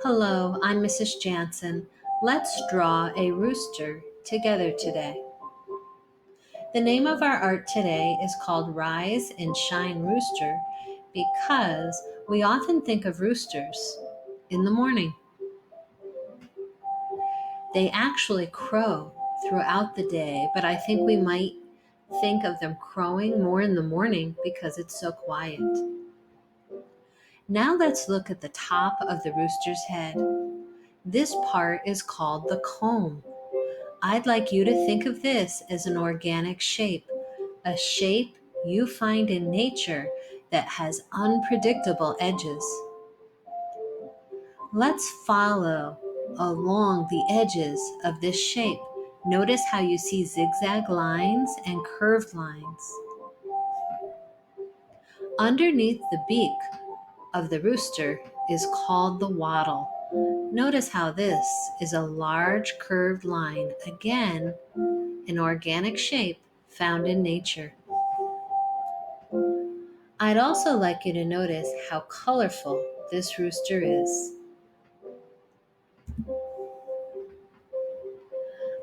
Hello, I'm Mrs. Jansen. Let's draw a rooster together today. The name of our art today is called Rise and Shine Rooster because we often think of roosters in the morning. They actually crow throughout the day, but I think we might think of them crowing more in the morning because it's so quiet. Now let's look at the top of the rooster's head. This part is called the comb. I'd like you to think of this as an organic shape, a shape you find in nature that has unpredictable edges. Let's follow along the edges of this shape. Notice how you see zigzag lines and curved lines. Underneath the beak of the rooster is called the wattle. Notice how this is a large curved line, again, an organic shape found in nature. I'd also like you to notice how colorful this rooster is.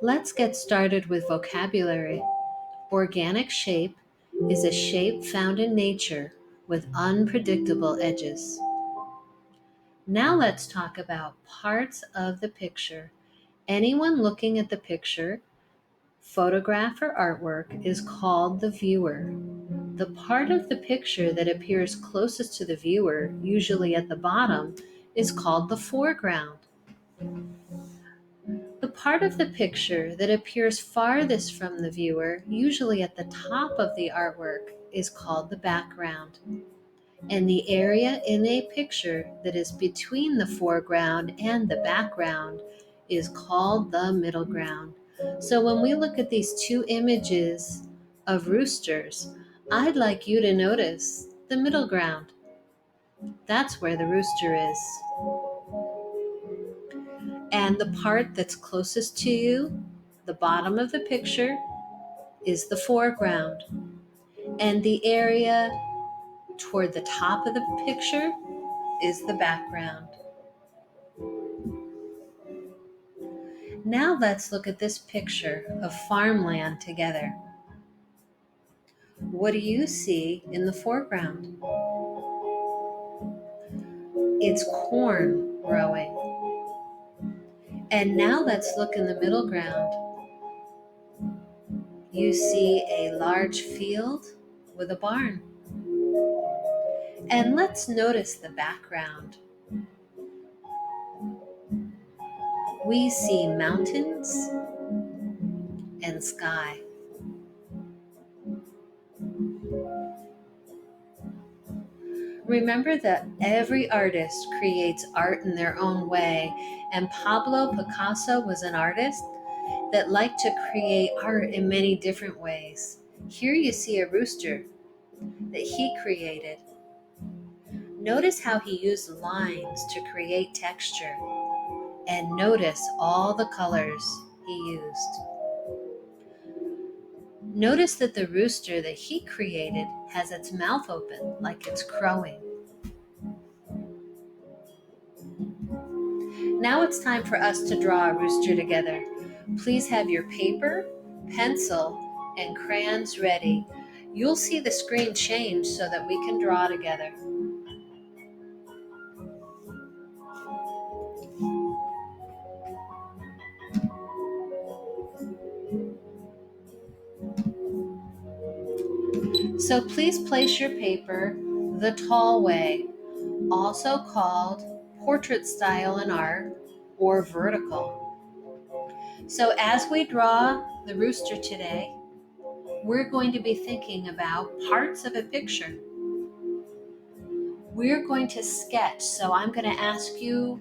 Let's get started with vocabulary. Organic shape is a shape found in nature with unpredictable edges. Now let's talk about parts of the picture. Anyone looking at the picture, photograph, or artwork is called the viewer. The part of the picture that appears closest to the viewer, usually at the bottom, is called the foreground. The part of the picture that appears farthest from the viewer, usually at the top of the artwork, is called the background. And the area in a picture that is between the foreground and the background is called the middle ground. So when we look at these two images of roosters, I'd like you to notice the middle ground. That's where the rooster is. And the part that's closest to you, the bottom of the picture, is the foreground. And the area toward the top of the picture is the background. Now let's look at this picture of farmland together. What do you see in the foreground? It's corn growing. And now let's look in the middle ground. You see a large field with a barn. And let's notice the background. We see mountains and sky. Remember that every artist creates art in their own way, and Pablo Picasso was an artist that liked to create art in many different ways. Here you see a rooster that he created. Notice how he used lines to create texture, and notice all the colors he used. Notice that the rooster that he created has its mouth open like it's crowing. Now it's time for us to draw a rooster together. Please have your paper, pencil, and crayons ready. You'll see the screen change so that we can draw together. So please place your paper the tall way, also called portrait style in art or vertical. So as we draw the rooster today, we're going to be thinking about parts of a picture. We're going to sketch, so I'm going to ask you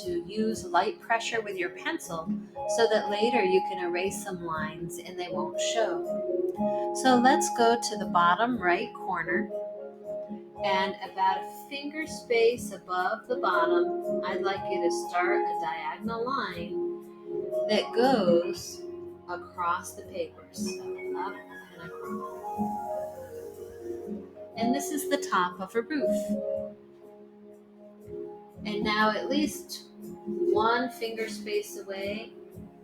to use light pressure with your pencil so that later you can erase some lines and they won't show. So let's go to the bottom right corner, and about a finger space above the bottom, I'd like you to start a diagonal line that goes across the paper, so up and across. And this is the top of a roof. And now at least one finger space away,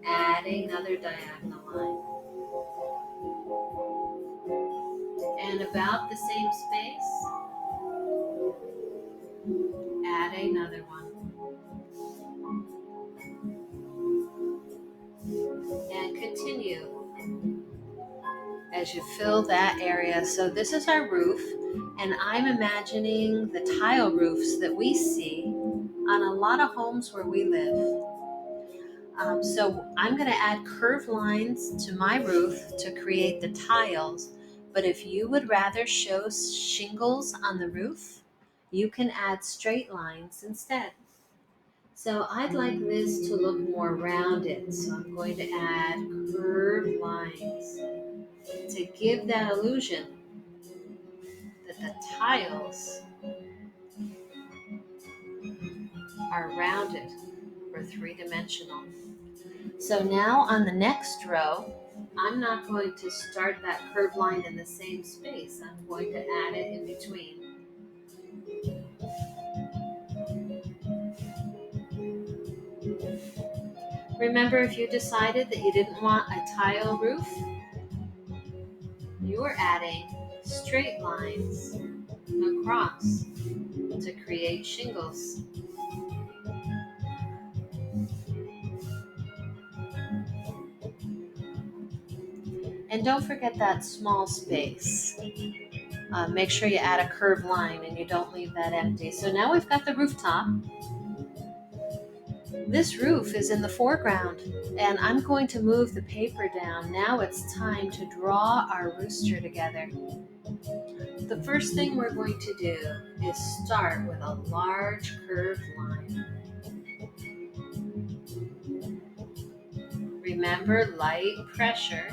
add another diagonal line. And about the same space, add another one. And continue as you fill that area. So this is our roof, and I'm imagining the tile roofs that we see on a lot of homes where we live. So I'm going to add curved lines to my roof to create the tiles, but if you would rather show shingles on the roof, you can add straight lines instead. So I'd like this to look more rounded, so I'm going to add curved lines to give that illusion that the tiles are rounded or three-dimensional. So now on the next row, I'm not going to start that curved line in the same space. I'm going to add it in between. Remember, if you decided that you didn't want a tile roof, you are adding straight lines across to create shingles. And don't forget that small space. Make sure you add a curved line and you don't leave that empty. So now we've got the rooftop. This roof is in the foreground, and I'm going to move the paper down. Now it's time to draw our rooster together. The first thing we're going to do is start with a large curved line. Remember, light pressure.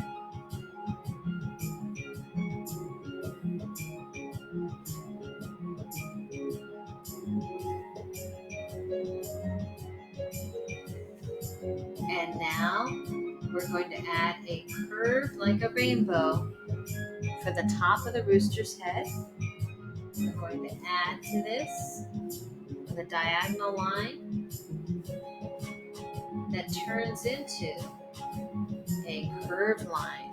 And now we're going to add a curve like a rainbow for the top of the rooster's head. We're going to add to this with a diagonal line that turns into a curved line.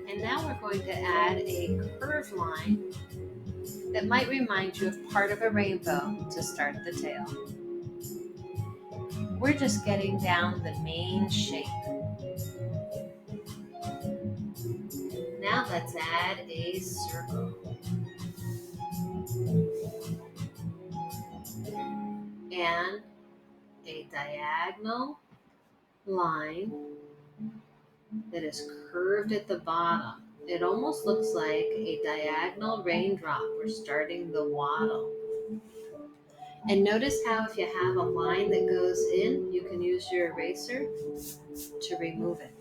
And now we're going to add a curved line that might remind you of part of a rainbow to start the tail. We're just getting down the main shape. Now let's add a circle. And a diagonal line that is curved at the bottom. It almost looks like a diagonal raindrop. We're starting the wattle. And notice how if you have a line that goes in, you can use your eraser to remove it.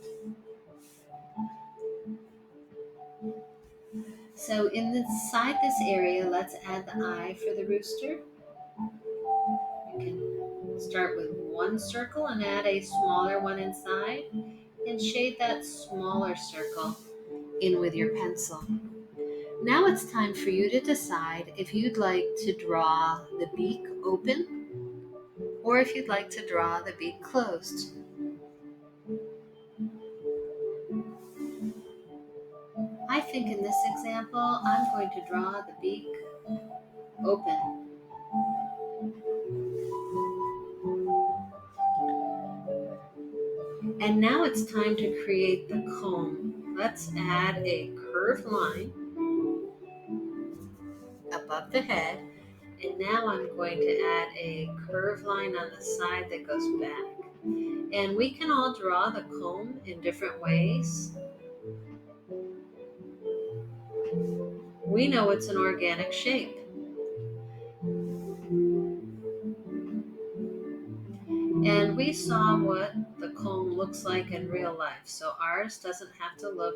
So inside this area, let's add the eye for the rooster. You can start with one circle and add a smaller one inside, and shade that smaller circle in with your pencil. Now it's time for you to decide if you'd like to draw the beak open or if you'd like to draw the beak closed. I think in this example, I'm going to draw the beak open. And now it's time to create the comb. Let's add a curved line above the head. And now I'm going to add a curved line on the side that goes back. And we can all draw the comb in different ways. We know it's an organic shape. And we saw what the comb looks like in real life, so ours doesn't have to look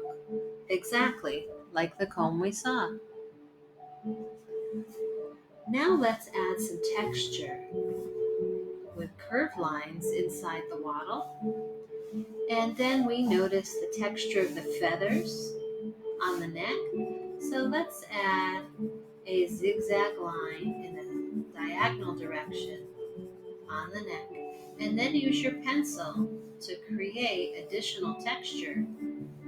exactly like the comb we saw. Now let's add some texture with curved lines inside the wattle. And then we notice the texture of the feathers on the neck. So let's add a zigzag line in a diagonal direction on the neck, and then use your pencil to create additional texture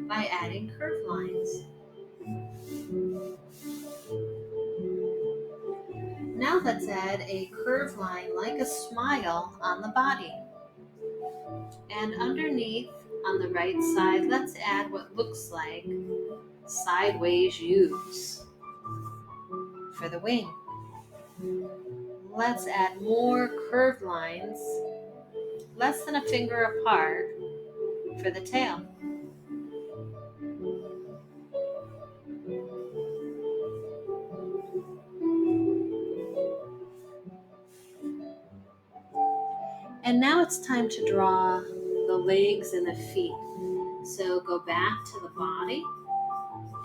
by adding curved lines. Now let's add a curved line like a smile on the body. And underneath on the right side, let's add what looks like sideways U's for the wing. Let's add more curved lines, less than a finger apart, for the tail. And now it's time to draw the legs and the feet. So go back to the body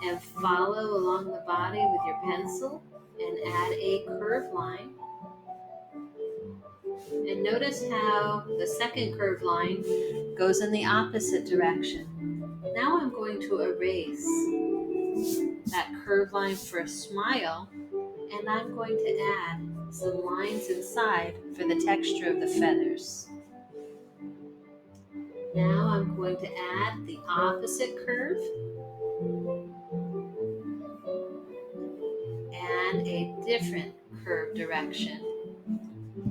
and follow along the body with your pencil and add a curved line. And notice how the second curved line goes in the opposite direction. Now I'm going to erase that curved line for a smile, and I'm going to add some lines inside for the texture of the feathers. Now I'm going to add the opposite curve and a different curve direction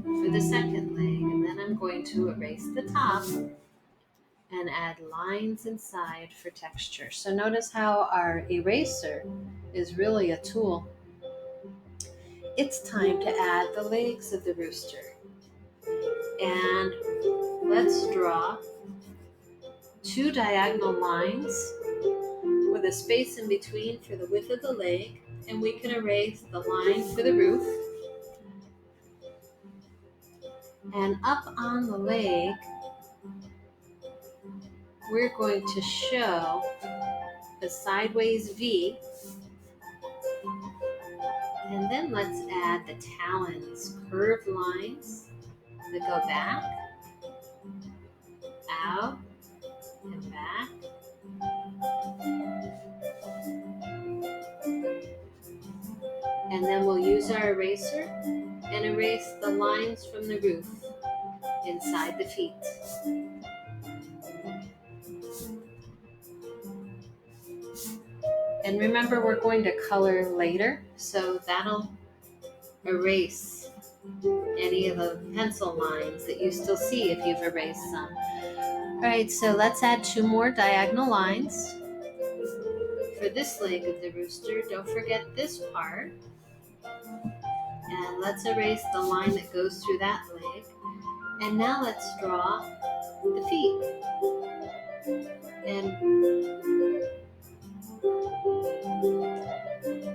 for the second leg, and then I'm going to erase the top and add lines inside for texture. So notice how our eraser is really a tool. It's time to add the legs of the rooster. And let's draw 2 diagonal lines with a space in between for the width of the leg, and we can erase the line for the roof. And up on the leg, we're going to show a sideways V, and then let's add the talons, curved lines that go back, out, and back. And then we'll use our eraser and erase the lines from the roof inside the feet. And remember, we're going to color later, so that'll erase any of the pencil lines that you still see if you've erased some. All right, so let's add 2 more diagonal lines. For this leg of the rooster, don't forget this part. And let's erase the line that goes through that leg. And now let's draw the feet. And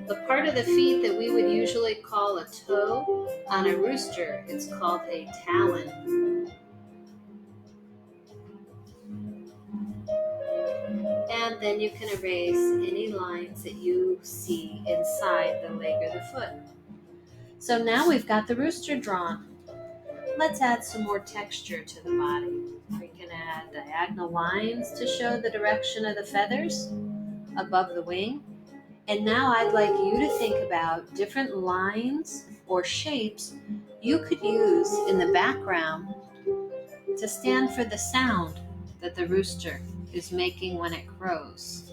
the part of the feet that we would usually call a toe on a rooster, it's called a talon. And then you can erase any lines that you see inside the leg or the foot. So now we've got the rooster drawn. Let's add some more texture to the body. We can add diagonal lines to show the direction of the feathers above the wing. And now I'd like you to think about different lines or shapes you could use in the background to stand for the sound that the rooster is making when it crows.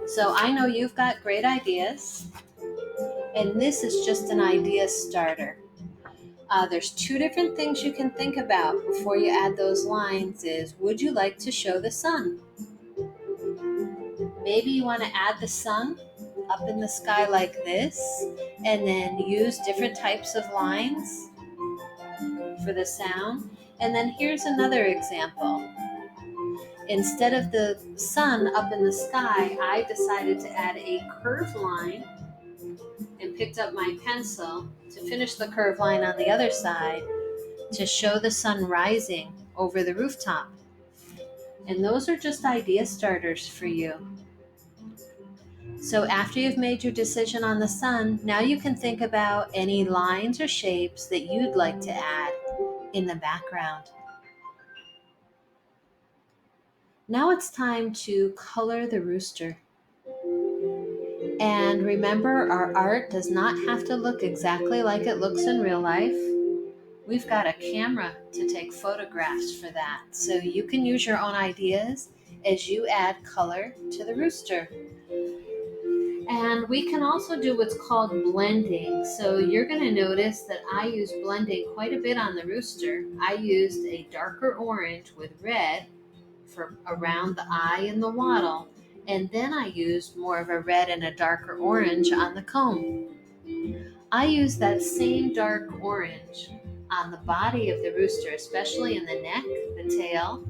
So I know you've got great ideas, and this is just an idea starter. There's 2 different things you can think about before you add those lines is, would you like to show the sun? Maybe you want to add the sun up in the sky like this, and then use different types of lines for the sound. And then here's another example. Instead of the sun up in the sky, I decided to add a curved line and picked up my pencil to finish the curved line on the other side to show the sun rising over the rooftop. And those are just idea starters for you. So after you've made your decision on the sun, now you can think about any lines or shapes that you'd like to add in the background. Now it's time to color the rooster. And remember, our art does not have to look exactly like it looks in real life. We've got a camera to take photographs for that. So you can use your own ideas as you add color to the rooster. And we can also do what's called blending. So you're going to notice that I use blending quite a bit on the rooster. I used a darker orange with red for around the eye and the wattle. And then I used more of a red and a darker orange on the comb. I use that same dark orange on the body of the rooster, especially in the neck, the tail,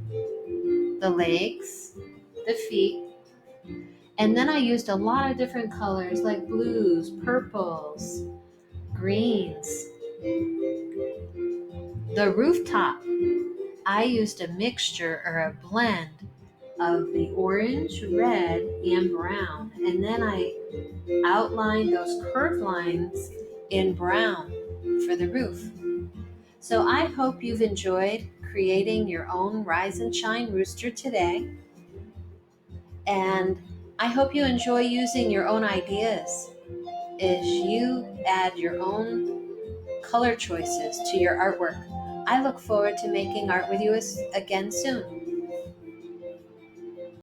the legs, the feet. And then I used a lot of different colors like blues, purples, greens. The rooftop, I used a mixture or a blend of the orange, red, and brown. And then I outlined those curved lines in brown for the roof. So I hope you've enjoyed creating your own Rise and Shine rooster today. And I hope you enjoy using your own ideas as you add your own color choices to your artwork. I look forward to making art with you again soon.